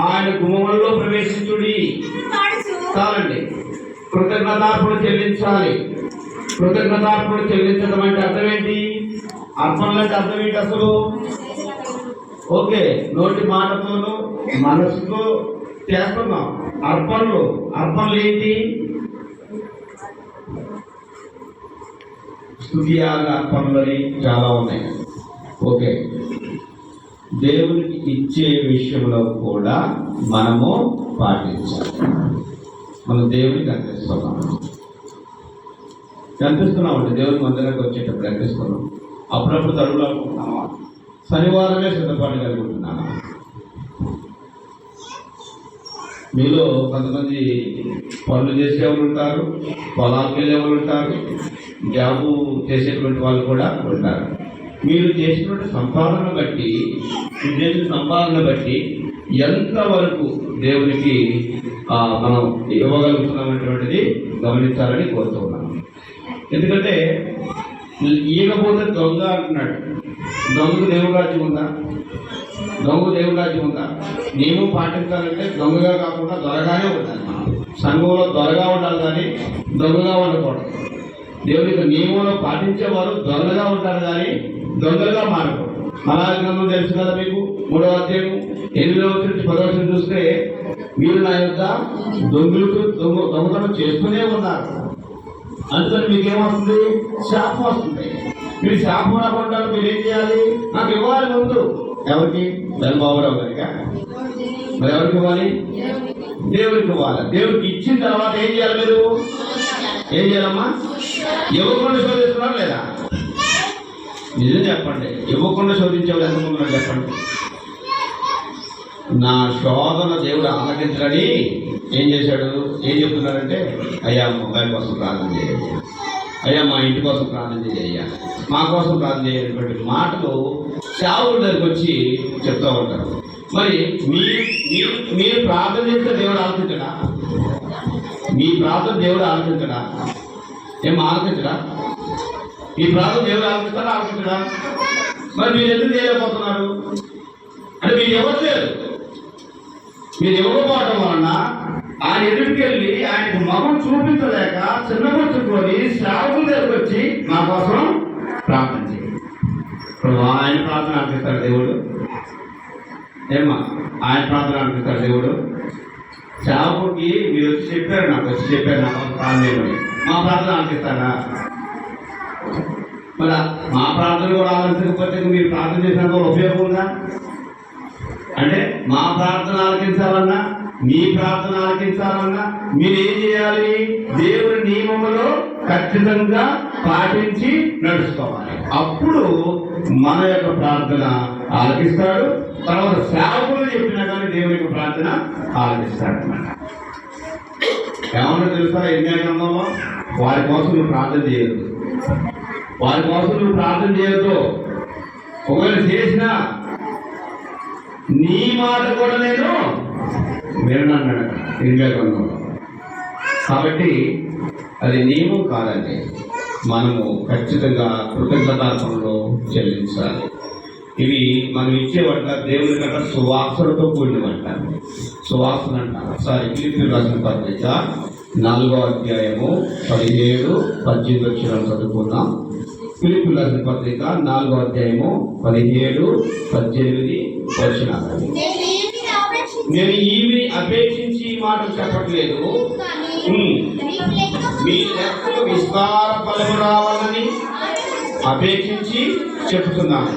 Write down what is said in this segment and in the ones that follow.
ఆయన గుమ్మములలో ప్రవేశించుడి. చాలండి. కృతజ్ఞతార్పణ చెల్లించాలి. కృతజ్ఞతార్పణ చెల్లించడం అంటే అర్థం ఏంటి? అర్పణలంటే అర్థం ఏంటి అసలు? ఓకే, నోటి మాటతోనూ మనసుతో చేస్తున్నాం అర్పణలు. అర్పణలు ఏంటి? స్తుతియాగ అర్పణలని చాలా ఉన్నాయి. ఓకే, దేవునికి ఇచ్చే విషయంలో కూడా మనము పాటించాలి. మనం దేవునికి కనిపిస్తున్నామండి. దేవుని మందిరానికి వచ్చేటప్పుడు కనిపిస్తున్నాం. అప్పుడప్పుడు తడులు అనుకుంటున్నామా? శనివారమే సిద్ధపాటు కలుగుతున్నామా? మీలో కొంతమంది పనులు చేసేవాళ్ళు ఉంటారు, పొలాలకు వెళ్ళేవాళ్ళు ఉంటారు, జాబు చేసేటువంటి వాళ్ళు కూడా ఉంటారు. మీరు చేసినటువంటి సంపాదన బట్టి, చేసిన సంపాదన బట్టి ఎంతవరకు దేవునికి మనం ఇవ్వగలుగుతున్నామనేటువంటిది గమనించాలని కోరుతున్నాను. ఎందుకంటే ఈగపోతే దొంగ అంటున్నాడు. దొంగకు దేవుడు రాజ్యం ఉందా? దొంగ దేవుడు రాజ్యం ఉందా? నియమం పాటించాలంటే దొంగగా కాకుండా దొరగానే ఉండాలి. మనం సంఘంలో దొరగా ఉండాలి కానీ దొంగగా ఉండకూడదు. దేవునికి నియమంలో పాటించేవారు దొంగగా ఉంటారు కానీ దొంగగా మారకూడదు. మలాకి గ్రంథం తెలుసు కదా మీకు, 3వ అధ్యాయం 8వ నుంచి 10వ వచనం చూస్తే, మీరు నా యొక్క దొంగతనం చేస్తూనే ఉన్నారు, అందుకని మీకేమవుతుంది? శాపం వస్తుంది. మీరు శాపం రాకుండా మీరు ఏం చేయాలి? నాకు ఇవ్వాలి ముందు. ఎవరికి? ధర్మబాబురావు గారిగా. మరి ఎవరికి ఇవ్వాలి? దేవుడికి ఇవ్వాలి. దేవుడికి ఇచ్చిన తర్వాత ఏం చేయాలి? మీరు ఏం చేయాలమ్మా? ఇవ్వకుండా శోధిస్తున్నారు లేదా? నిజం చెప్పండి. ఇవ్వకుండా శోధించేవాళ్ళు ఎంతమంది ఉన్నారు చెప్పండి. నా శోధన దేవుడు ఆలకించడని ఏం చేశాడు? ఏం చెప్తున్నారంటే, అయ్యా మొబైల్ కోసం ప్రార్థన చేయాలి, అయ్యా మా ఇంటి కోసం ప్రార్థన చేయ్యా, మా కోసం ప్రార్థన చేయాలనేటువంటి మాటలు సేవకుల దగ్గరికి వచ్చి చెప్తూ ఉంటారు. మరి మీరు ప్రార్థన చేస్తే దేవుడు ఆలకించడా? మీ ప్రార్థన దేవుడు ఆలకించడా? ఏం ఆలకించడా? ఈ ప్రార్థన దేవుడు ఆలకిస్తాడా? ఆలకించడా? మరి మీరు ఎందుకు చేయలేకపోతున్నారు అంటే మీరు ఇవ్వట్లేదు. మీరు ఇవ్వకపోవడం వలన ఆయన ఎదుటికి వెళ్ళి ఆయనకు మగం చూపించలేక చిన్నపరుచుకొని సేవకుల దగ్గరకు వచ్చి నా కోసం ప్రార్థన చేయండి. ఇప్పుడు ఆయన ప్రార్థన ఆలకిస్తాడు దేవుడు. ఏమా ఆయన ప్రార్థన ఆలకిస్తాడు దేవుడు. సేవకుడికి మీరు వచ్చి చెప్పారు, నాకు వచ్చి చెప్పారు నా ప్రార్థన చేయమని, మా ప్రార్థన ఆలకిస్తాడా? మరి మా ప్రార్థన కూడా ఆలోచించకపోతే మీరు ప్రార్థన చేసినంత ఉపయోగం ఉందా? అంటే మా ప్రార్థన ఆలకించాలన్నా, మీ ప్రార్థన ఆలకించాలన్నా మీరు ఏం చేయాలి? దేవుని నియమములో ఖచ్చితంగా పాటించి నడుచుకోవాలి. అప్పుడు మన యొక్క ప్రార్థన ఆలకిస్తాడు. తర్వాత సేవకులు చెప్పినా కానీ దేవుని యొక్క ప్రార్థన ఆలకిస్తాడు అన్నమాట. ఏమన్నా తెలుసా? యెర్మయా గ్రంథంలో వారి కోసం నువ్వు ప్రార్థన చేయొద్దు, వారి కోసం నువ్వు ప్రార్థన చేయొద్దు. ఒకవేళ చేసినా నీ మాట కూడా నేను వినన్నాడు యెర్మయా గ్రంథంలో. కాబట్టి అది నియమం కాదండి. మనము ఖచ్చితంగా కృతజ్ఞతార్పణలో చెల్లించాలి. ఇవి మనం ఇచ్చేవంట దేవుని కంటే సువాసనతో కూడినవంట. సువాసన అంట. ఒకసారి ఫిలిప్పీయులకు రాసిన పత్రిక 4వ అధ్యాయము 17-18 వచనాలు చదువుకుందాం. ఫిలిప్పీయులకు రాసిన పత్రిక 4వ అధ్యాయము 17-18 వచనాలు. నేను ఈమె అపేక్షించి మాట చెప్పట్లేదు, మీ లెక్కలు విస్తార ఫలము రావాలని అపేక్షించి చెప్తున్నాను.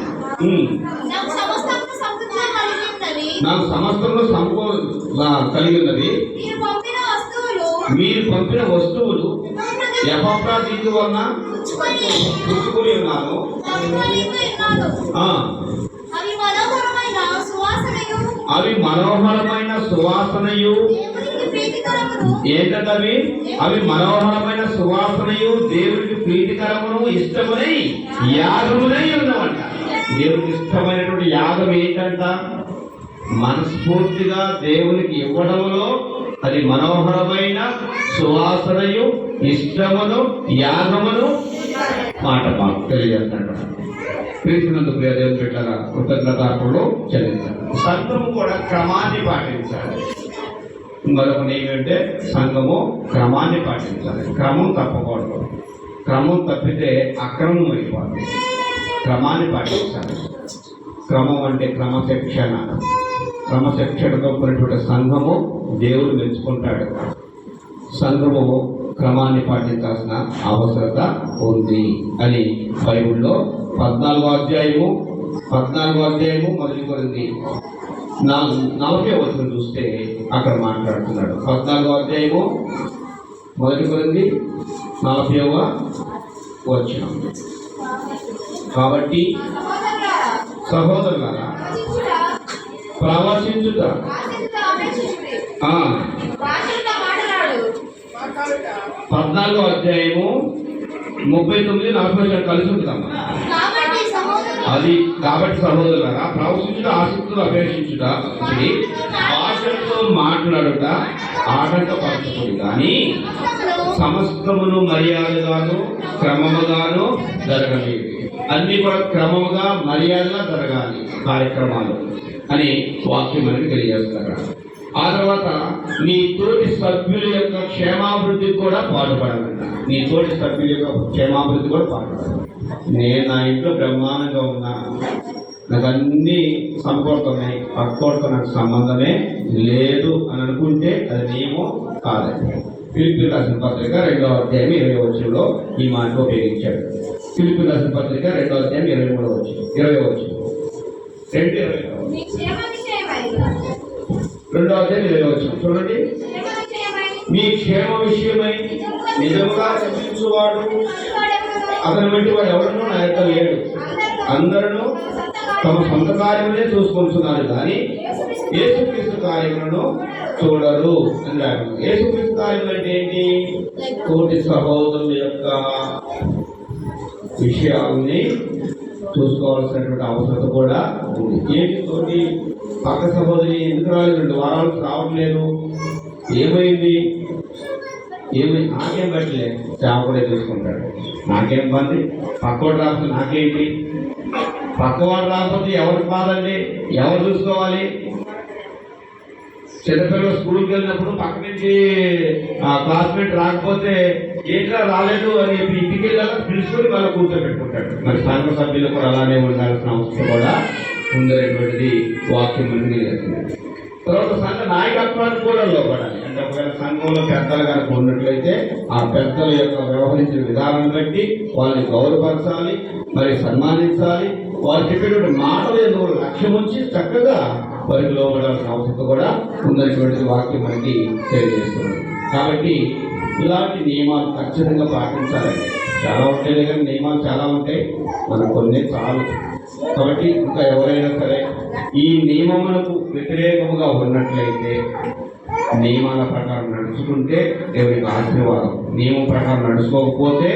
నాకు సమస్తము కలిగి ఉన్నది. మీరు పంపిన వస్తువులు ఎపఫ్రోదితు వలన పుచ్చుకొని ఉన్నాను. అవి మనోహరమైన సువాసనయు ఏంటవి? అవి మనోహరమైన సువాసనయు దేవుడికి ప్రీతికరమును ఇష్టమునై యాగమునై ఉన్నవంట. దేవుడికి ఇష్టమైనటువంటి యాగం ఏంటంట? మనస్ఫూర్తిగా దేవునికి ఇవ్వడంలో అది మనోహరమైన సువాసనయు ఇష్టమును యాగమును మాట తెలియజేస్తాడు. పిలిచినందుకు దేవుని బిడ్డల కృతజ్ఞతార్పణలు చెల్లించాలి. సంఘము కూడా క్రమాన్ని పాటించాలి. మరొక ఏమిటంటే సంఘము క్రమాన్ని పాటించాలి. క్రమం తప్పకూడదు. క్రమం తప్పితే అక్రమం అయిపోతుంది. క్రమాన్ని పాటించాలి. క్రమం అంటే క్రమశిక్షణ. క్రమశిక్షణతో కూడినటువంటి సంఘము దేవుడు మెచ్చుకుంటాడు. సంఘము క్రమాన్ని పాటించాల్సిన అవసరత ఉంది అని బైబిల్లో 14వ అధ్యాయము మొదటి కొరింథీ 40వ వచనం చూస్తే అక్కడ మాట్లాడుతున్నాడు. 14వ అధ్యాయము మొదటి కొరింథీ 40వ వచనం. కాబట్టి సహోదరులారా ప్రవచించుట 14వ అధ్యాయము 39-40 కలిసి ఉంటుందమ్మా. అది కాబట్టి సహోదరులారా ప్రవచించుట ఆసక్తులు అపేక్షించుట భాషలతో మాట్లాడుట ఆటంకపరచకూడదు, కానీ సమస్తమును మర్యాదగాను క్రమముగాను జరగలేదు. అన్ని కూడా క్రమముగా మర్యాదగా జరగాలి కార్యక్రమాలు అని వాక్యం మనకి తెలియజేస్తారు. ఆ తర్వాత నీ తోటి సభ్యుల యొక్క క్షేమాభివృద్ధికి కూడా పాటుపడాలంట. నీ తోటి సభ్యుల యొక్క క్షేమాభివృద్ధి కూడా పాటుపడాలి. నేను నా ఇంట్లో బ్రహ్మాండంగా ఉన్నా, నాకు అన్నీ సమకూరుతున్నాయి, పక్కోడితో నాకు సంబంధమే లేదు అని అనుకుంటే అది నియమం కాదండి. ఫిలిప్పీయులకు రాసిన పత్రిక 2వ అధ్యాయం 20వ వచనంలో ఈ మాట ఉపయోగించాడు. ఫిలిప్పీయులకు రాసిన పత్రిక 2వ అధ్యాయం 20వ వచనం 2వ అధ్యాయం 20వ వచనం చూడండి. మీ క్షేమ విషయమై నిజంగా చింతించువాడు అతని వంటి వాడు ఎవరనూ నా యొక్క లేడు. అందరూ తమ సొంత కార్యములే చూసుకుంటున్నారు, కానీ యేసుక్రీస్తు కార్యములను చూడరు అని రాదు. యేసుక్రీస్తు కార్యములు అంటే ఏంటి? తోటి సహోదరుల యొక్క విషయాలని చూసుకోవాల్సినటువంటి అవసరం కూడా ఉంది. ఏంటి తోటి పక్క సహోదరి ఎందుకు రాలేదు, 2 వారాలు రావట్లేదు, ఏమైంది? నాకేం పట్టలే, చాపడే చూసుకుంటాడు. నాకేం పని, పక్కవాడు రాకపోతే నాకేంటి? పక్కవాడు రాకపోతే ఎవరికి బాధండి? ఎవరు చూసుకోవాలి? చిన్నపిల్లలు స్కూల్కి వెళ్ళినప్పుడు పక్క నుంచి క్లాస్మేట్ రాకపోతే ఏంట్రా రాలేదు అని చెప్పి ఇంటికి వెళ్ళాక పిలుచుకొని మళ్ళీ కూర్చోబెట్టుకుంటాడు. మరి సంఘ సభ్యులు కూడా అలానే ఉండాల్సిన అవసరం కూడా ఉందనేటువంటిది వాక్యం మనకి తెలియజేస్తుంది. తర్వాత సంఘ నాయకత్వానికి కూడా లోపడాలి. అంటే ఒకవేళ సంఘంలో పెద్దలు కనుక ఉన్నట్లయితే ఆ పెద్దల యొక్క వ్యవహరించిన విధానం బట్టి వాళ్ళని గౌరవపరచాలి, మరి సన్మానించాలి. వారు చెప్పేటువంటి మాటలు ఏదో లక్ష్యం ఉంచి చక్కగా వారికి లోపడాల్సిన అవసరం కూడా ఉన్నటువంటి వాక్యం మనకి తెలియజేస్తుంది. కాబట్టి ఇలాంటి నియమాలు ఖచ్చితంగా పాటించాలండి. చాలా ఉంటాయి కానీ నియమాలు చాలా ఉంటాయి, మనకు కొన్ని చాలు. కాబట్టి ఇంకా ఎవరైనా సరే ఈ నియమములకు వ్యతిరేకముగా ఉన్నట్లయితే నియమాల ప్రకారం నడుచుకుంటే దేవునికి ఆశీర్వాదం. నియమం ప్రకారం నడుచుకోకపోతే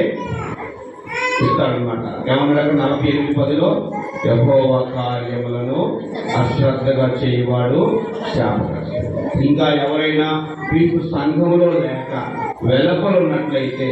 ఇస్తాడనమాట. ఏమన్నాడు 48:10లో యెహోవా కార్యములను అశ్రద్ధగా చేయవాడు శాపగ్రస్తుడు. ఇంకా ఎవరైనా మీకు సంఘములో లేక వెలుపల ఉన్నట్లయితే